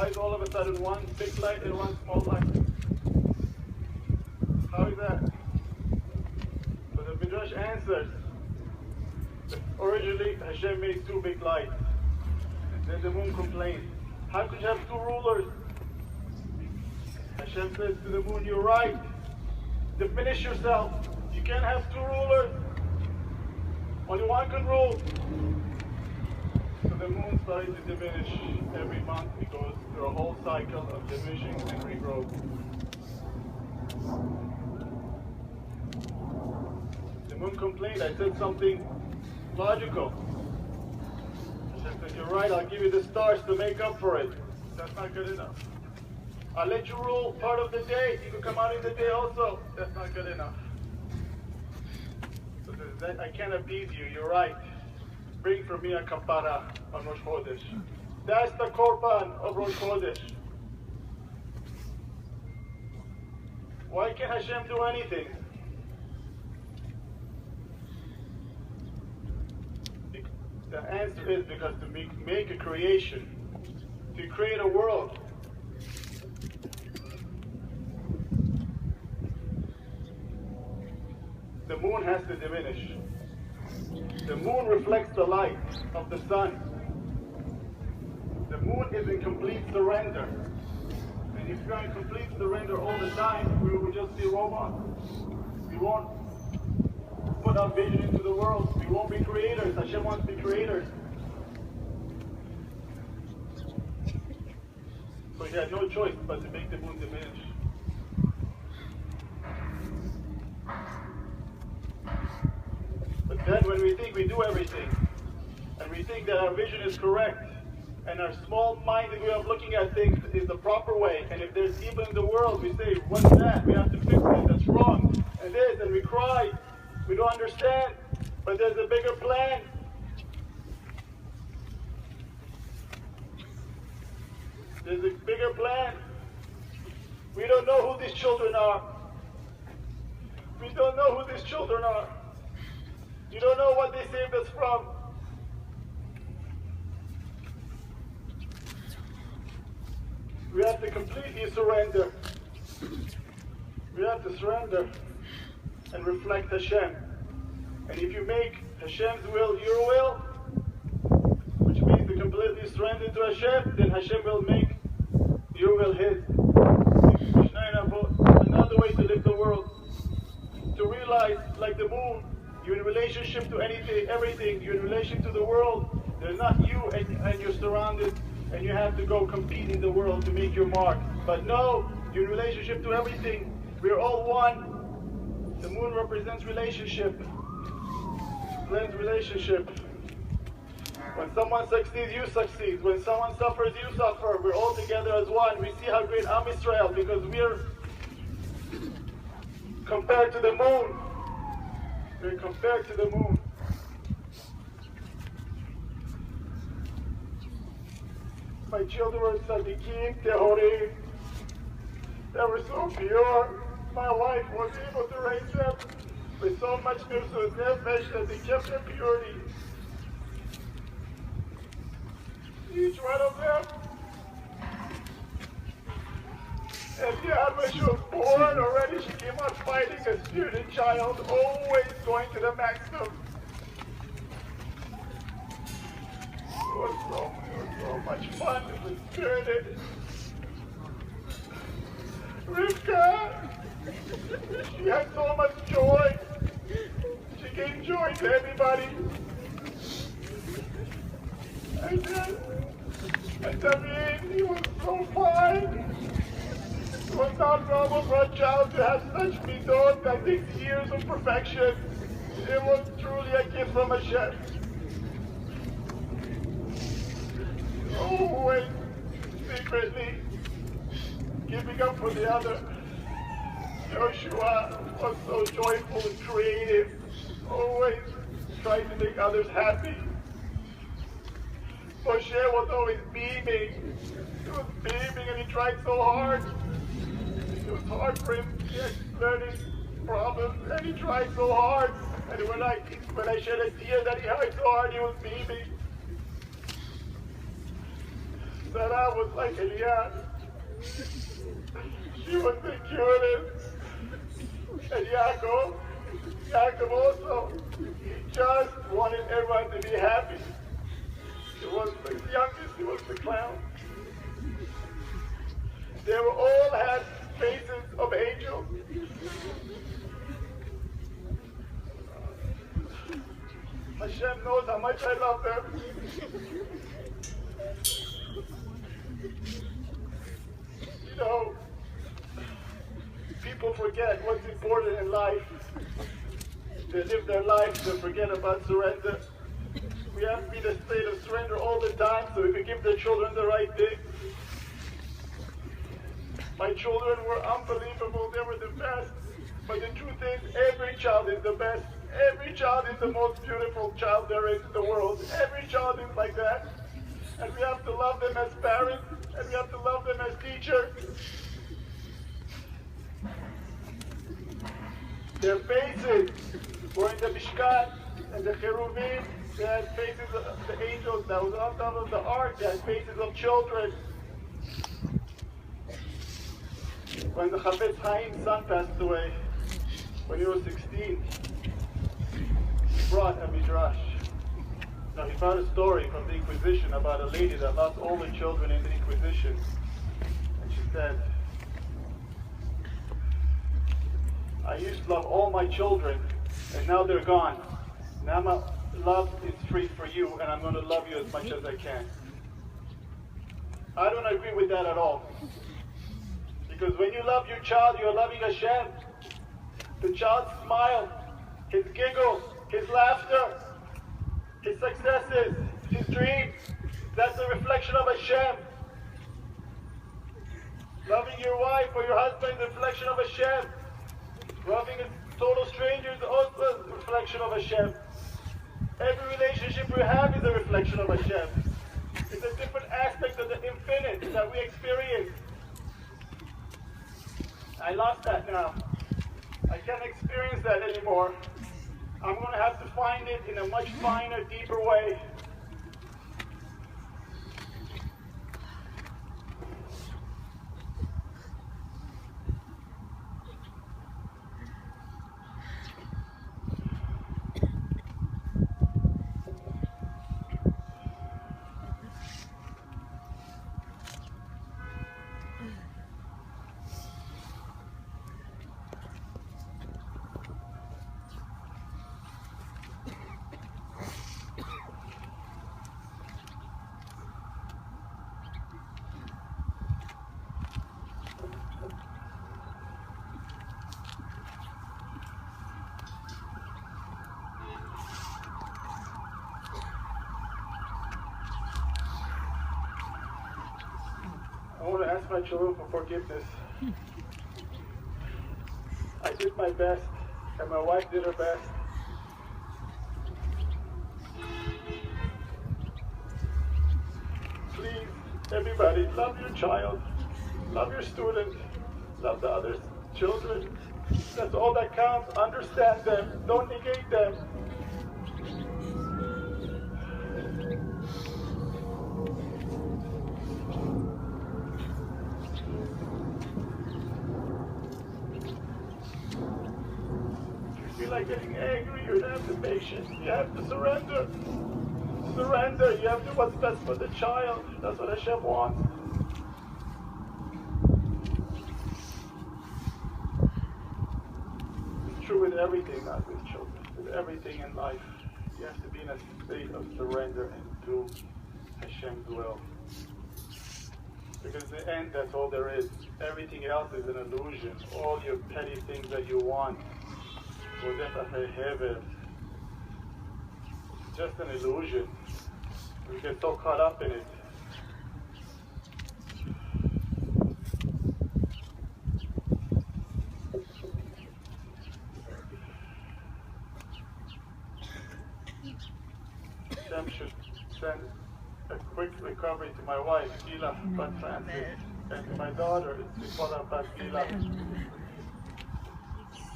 How is all of a sudden one big light and one small light? How is that? So the Midrash answers, originally Hashem made two big lights. Then the moon complained, how could you have two rulers? Hashem says to the moon, you're right. Diminish yourself. You can't have two rulers. Only one can rule. So the moon started to diminish every month. It goes through a whole cycle of diminishing and regrowth. The moon complained. I said something logical. Hashem said, you're right, I'll give you the stars to make up for it. That's not good enough. I'll let you rule part of the day. You can come out in the day also. That's not good enough. So I can't appease you. You're right. Bring for me a kapara on Rosh Chodesh. That's the korban of Rosh Chodesh. Why can't Hashem do anything? The answer is because to make a creation, to create a world, the moon has to diminish. The moon reflects the light of the sun. The moon is in complete surrender. And if you're in complete surrender all the time, we will just be robots. We won't put our vision into the world. We won't be creators. Hashem wants to be creators. So he had no choice but to make the moon diminish. But then when we think we do everything, and we think that our vision is correct, and our small-minded way of looking at things is the proper way, and if there's evil in the world, we say, what's that? We have to fix it, that's wrong, and this, and we cry. We don't understand, but there's a bigger plan. There's a bigger plan. We don't know who these children are. We don't know who these children are. You don't know what they saved us from. We have to completely surrender. We have to surrender and reflect Hashem. And if you make Hashem's will your will, which means to completely surrender to Hashem, then Hashem will make your will His. Another way to live the world, to realize, like the moon, you're in relationship to anything, everything. You're in relation to the world. There's not you and you're surrounded and you have to go compete in the world to make your mark. But no, you're in relationship to everything. We're all one. The moon represents relationship. Blends relationship. When someone succeeds, you succeed. When someone suffers, you suffer. We're all together as one. We see how great Am Yisrael, because we're compared to the moon. We're compared to the moon. My children were tzaddikim, tehorim. They were so pure. My wife was able to raise them with so much nefesh that they kept their purity. Each one of them. And yeah, when she was born already, she came out fighting a student child, always going to the maximum. It was so much fun. It was spirited. Rivka, she had so much joy. She gave joy to everybody. And David, he was so fine. It was not normal for a child to have such midot that takes years of perfection. It was truly a gift from Hashem. Always secretly giving up for the other. Joshua was so joyful and creative, always trying to make others happy. Moshe was always beaming. He was beaming and he tried so hard. It was hard for him. He had learning problems and he tried so hard. And when I shed a tear that he tried so hard, he was beaming. Sarah was like Elias. She was the cutest. And Yaakov also, he just wanted everyone to be happy. He was the youngest, he was the clown. They were all had faces of angels. Hashem knows how much I love them. You know, people forget what's important in life. They live their lives to forget about surrender. We have to be in a state of surrender all the time so we can give their children the right thing. My children were unbelievable. They were the best. But the truth is, every child is the best. Every child is the most beautiful child there is in the world. Every child is like that. And we have to love them as parents, and we have to love them as teachers. Their faces were in the Mishkan, and the cherubim, they had faces of the angels that was on top of the ark. They had faces of children. When the Chafetz Chaim's son passed away, when he was 16, he brought a midrash. Now he brought a story from the Inquisition about a lady that lost all the children in the Inquisition. And she said, I used to love all my children, and now they're gone. Now my love is free for you, and I'm going to love you as much as I can. I don't agree with that at all. Because when you love your child, you're loving Hashem. The child's smile, his giggles, his laughter, his successes, his dreams, that's a reflection of Hashem. Loving your wife or your husband is a reflection of Hashem. Loving a total stranger is also a reflection of Hashem. Every relationship we have is a reflection of Hashem. It's a different aspect of the infinite that we experience. I lost that now. I can't experience that anymore. I'm going to have to find it in a much finer, deeper way. I want to ask my children for forgiveness. I did my best, and my wife did her best. Please, everybody, love your child, love your student, love the other children. That's all that counts. Understand them. Don't negate them. Like getting angry, you have to be patient. You have to surrender. Surrender. You have to do what's best for the child. That's what Hashem wants. It's true with everything, not with children. With everything in life, you have to be in a state of surrender and do Hashem's will. Because in the end, that's all there is. Everything else is an illusion. All your petty things that you want. It's just an illusion. We get so caught up in it. Hashem should send a quick recovery to my wife, Gila Bat Francis, and to my daughter, Sifora Bat Gila.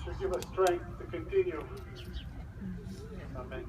Should give us strength to continue. Amen.